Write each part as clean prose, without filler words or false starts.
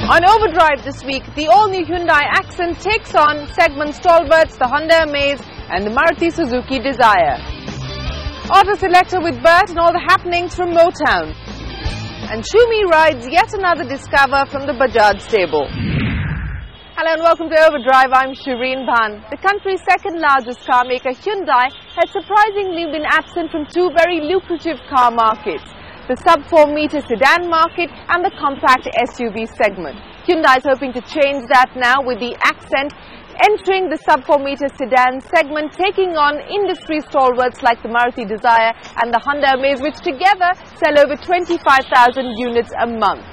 On Overdrive this week, the all-new Hyundai Xcent takes on segment stalwarts, the Hyundai Amaze and the Maruti Suzuki Dzire. Auto selector with Bert and all the happenings from Motown. And Shumi rides yet another Discover from the Bajaj stable. Hello and welcome to Overdrive. I'm Shireen Bhan. The country's second largest car maker, Hyundai, has surprisingly been absent from two very lucrative car markets: the sub-4 meter sedan market and the compact SUV segment. Hyundai is hoping to change that now with the Xcent entering the sub-4 meter sedan segment, taking on industry stalwarts like the Maruti Dzire and the Hyundai Amaze, which together sell over 25,000 units a month.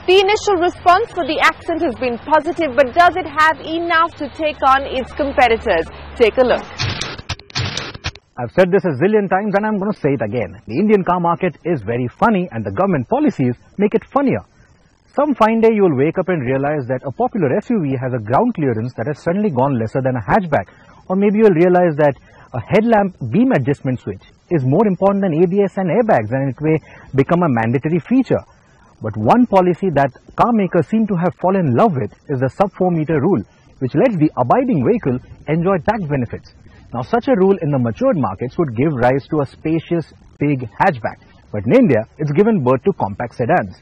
The initial response for the Xcent has been positive, but does it have enough to take on its competitors? Take a look. I've said this a zillion times and I'm going to say it again. The Indian car market is very funny and the government policies make it funnier. Some fine day you will wake up and realize that a popular SUV has a ground clearance that has suddenly gone lesser than a hatchback. Or maybe you will realize that a headlamp beam adjustment switch is more important than ABS and airbags, and it may become a mandatory feature. But one policy that car makers seem to have fallen in love with is the sub-4 meter rule, which lets the abiding vehicle enjoy tax benefits. Now, such a rule in the matured markets would give rise to a spacious, big hatchback. But in India, it's given birth to compact sedans.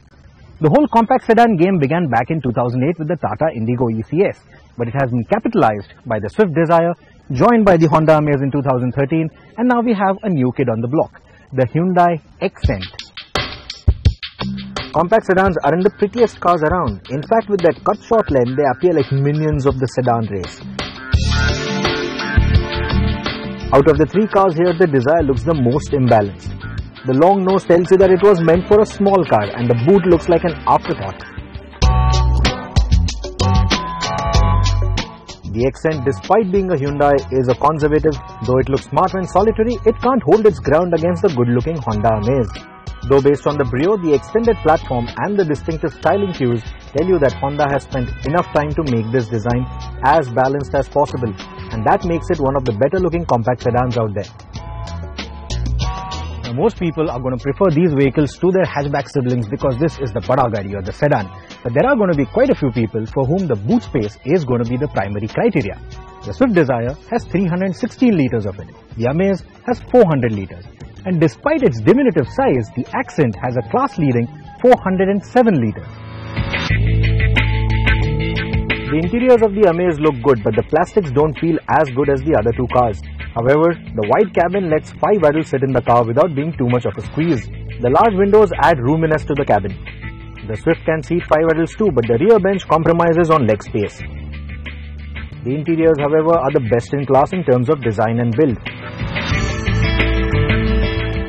The whole compact sedan game began back in 2008 with the Tata Indigo ECS. But it has been capitalized by the Swift Dzire, joined by the Honda Amaze in 2013, and now we have a new kid on the block, the Hyundai Xcent. Compact sedans aren't the prettiest cars around. In fact, with that cut short length, they appear like minions of the sedan race. Out of the three cars here, the Dzire looks the most imbalanced. The long nose tells you that it was meant for a small car, and the boot looks like an afterthought. The Xcent, despite being a Hyundai, is a conservative. Though it looks smart when solitary, it can't hold its ground against the good-looking Honda Amaze. Though based on the brio, the extended platform and the distinctive styling cues tell you that Honda has spent enough time to make this design as balanced as possible, and that makes it one of the better looking compact sedans out there. Now, most people are going to prefer these vehicles to their hatchback siblings because this is the bada gadi or the sedan. But there are going to be quite a few people for whom the boot space is going to be the primary criteria. The Swift Dzire has 316 litres of it. The Amaze has 400 litres. And despite its diminutive size, the Xcent has a class-leading 407 litres. The interiors of the Amaze look good, but the plastics don't feel as good as the other two cars. However, the wide cabin lets 5 adults sit in the car without being too much of a squeeze. The large windows add roominess to the cabin. The Swift can seat 5 adults too, but the rear bench compromises on leg space. The interiors, however, are the best in class in terms of design and build.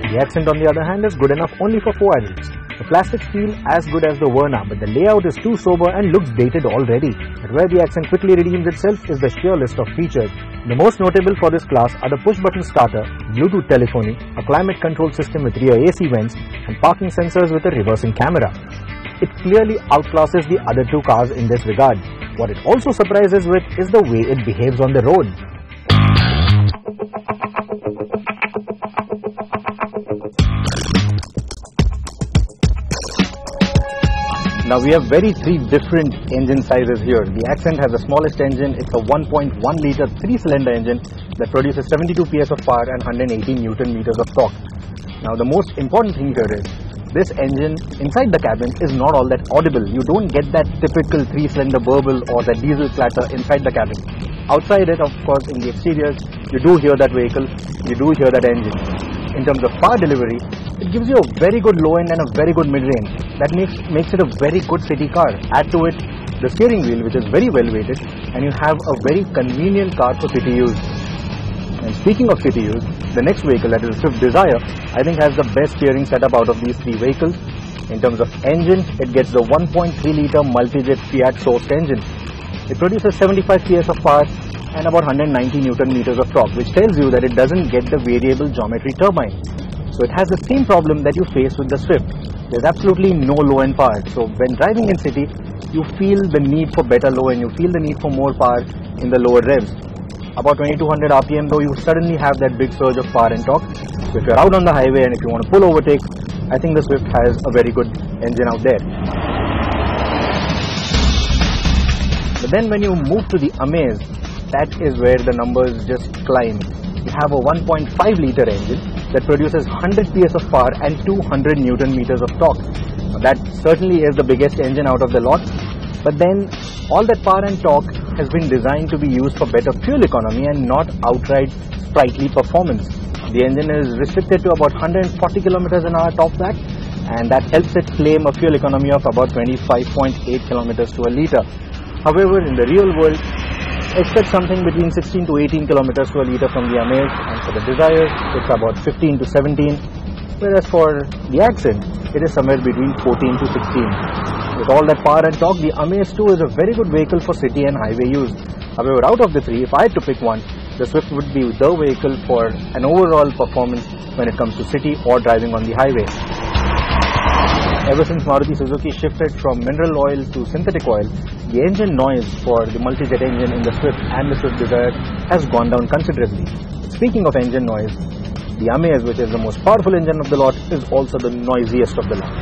The Xcent, on the other hand, is good enough only for 4 adults. The plastics feel as good as the Verna, but the layout is too sober and looks dated already. But where the Xcent quickly redeems itself is the sheer list of features. The most notable for this class are the push-button starter, Bluetooth telephony, a climate control system with rear AC vents, and parking sensors with a reversing camera. It clearly outclasses the other two cars in this regard. What it also surprises with is the way it behaves on the road. Now we have three different engine sizes here. The Xcent has the smallest engine. It's a 1.1 litre 3-cylinder engine that produces 72 PS of power and 118 Newton meters of torque. Now the most important thing here is, this engine inside the cabin is not all that audible. You don't get that typical 3-cylinder burble or that diesel clatter inside the cabin. Outside it, of course, in the exteriors, you do hear that vehicle, you do hear that engine. In terms of power delivery, it gives you a very good low end and a very good mid range. That makes it a very good city car. Add to it the steering wheel, which is very well weighted, and you have a very convenient car for city use. And speaking of city use, the next vehicle, that is the Swift Dzire, I think has the best steering setup out of these three vehicles. In terms of engine, it gets the 1.3 litre multi-jet Fiat sourced engine. It produces 75 PS of power and about 190 Newton meters of torque, which tells you that it doesn't get the variable geometry turbine. So it has the same problem that you face with the Swift. There's absolutely no low end power. So when driving in city, you feel the need for better low end, you feel the need for more power in the lower revs. About 2200 RPM though, you suddenly have that big surge of power and torque. So if you're out on the highway and if you want to pull overtake, I think the Swift has a very good engine out there. But then when you move to the Amaze, that is where the numbers just climb. You have a 1.5 litre engine that produces 100 PS of power and 200 Newton meters of torque. Now, that certainly is the biggest engine out of the lot. But then all that power and torque has been designed to be used for better fuel economy and not outright sprightly performance. The engine is restricted to about 140 kilometers an hour top back, and that helps it claim a fuel economy of about 25.8 kilometers to a litre. However, in the real world, expect something between 16 to 18 kilometers to a litre from the Amaze, and for the Dzire, it's about 15 to 17, whereas for the Xcent, it is somewhere between 14 to 16. With all that power and torque, the Amaze 2 is a very good vehicle for city and highway use. However, out of the three, if I had to pick one, the Swift would be the vehicle for an overall performance when it comes to city or driving on the highway. Ever since Maruti Suzuki shifted from mineral oil to synthetic oil, the engine noise for the multi-jet engine in the Swift and the Swift Dzire has gone down considerably. Speaking of engine noise, the Amaze, which is the most powerful engine of the lot, is also the noisiest of the lot.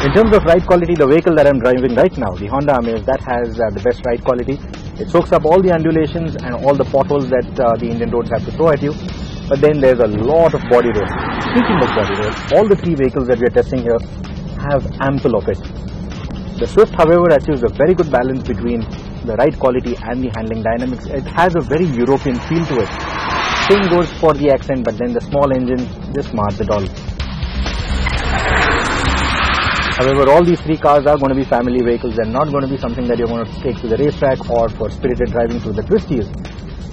In terms of ride quality, the vehicle that I'm driving right now, the Honda Amaze, that has the best ride quality. It soaks up all the undulations and all the potholes that the Indian roads have to throw at you. But then there's a lot of body roll. Speaking of body roll, all the three vehicles that we are testing here have ample of it. The Swift, however, achieves a very good balance between the ride quality and the handling dynamics. It has a very European feel to it. Same goes for the Xcent, but then the small engine just mars it all. However, all these three cars are going to be family vehicles and not going to be something that you're going to take to the racetrack or for spirited driving through the twisties.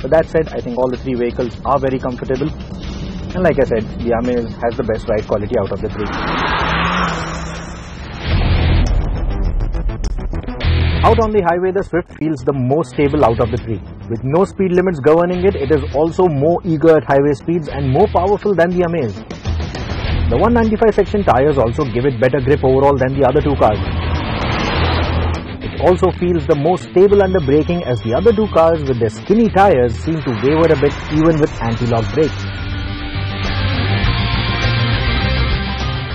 But that said, I think all the three vehicles are very comfortable. And like I said, the Amaze has the best ride quality out of the three. Out on the highway, the Swift feels the most stable out of the three. With no speed limits governing it, it is also more eager at highway speeds and more powerful than the Amaze. The 195 section tires also give it better grip overall than the other two cars. It also feels the most stable under braking, as the other two cars with their skinny tires seem to waver a bit even with anti-lock brakes.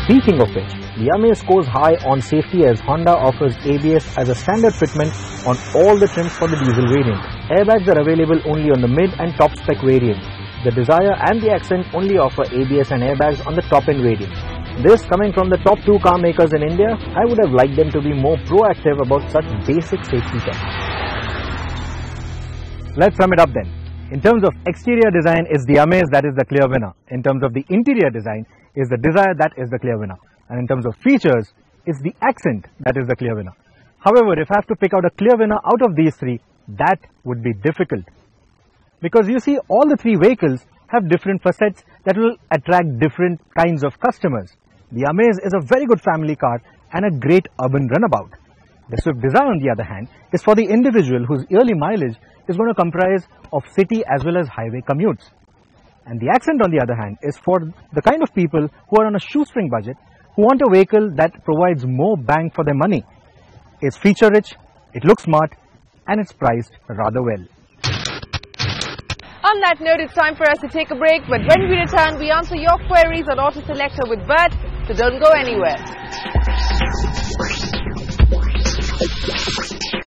Speaking of which, the Amaze scores high on safety as Honda offers ABS as a standard fitment on all the trims for the diesel variant. Airbags are available only on the mid and top spec variant. The Dzire and the Xcent only offer ABS and airbags on the top-end variant. This, coming from the top two car makers in India, I would have liked them to be more proactive about such basic safety checks. Let's sum it up then. In terms of exterior design, it's the Amaze that is the clear winner. In terms of the interior design, it's the Dzire that is the clear winner. And in terms of features, it's the Xcent that is the clear winner. However, if I have to pick out a clear winner out of these three, that would be difficult. Because you see, all the three vehicles have different facets that will attract different kinds of customers. The Amaze is a very good family car and a great urban runabout. The Swift Dzire, on the other hand, is for the individual whose yearly mileage is going to comprise of city as well as highway commutes. And the Xcent, on the other hand, is for the kind of people who are on a shoestring budget, who want a vehicle that provides more bang for their money. It's feature rich, it looks smart, and it's priced rather well. On that note, it's time for us to take a break, but when we return, we answer your queries on Auto Selector with Bert, so don't go anywhere.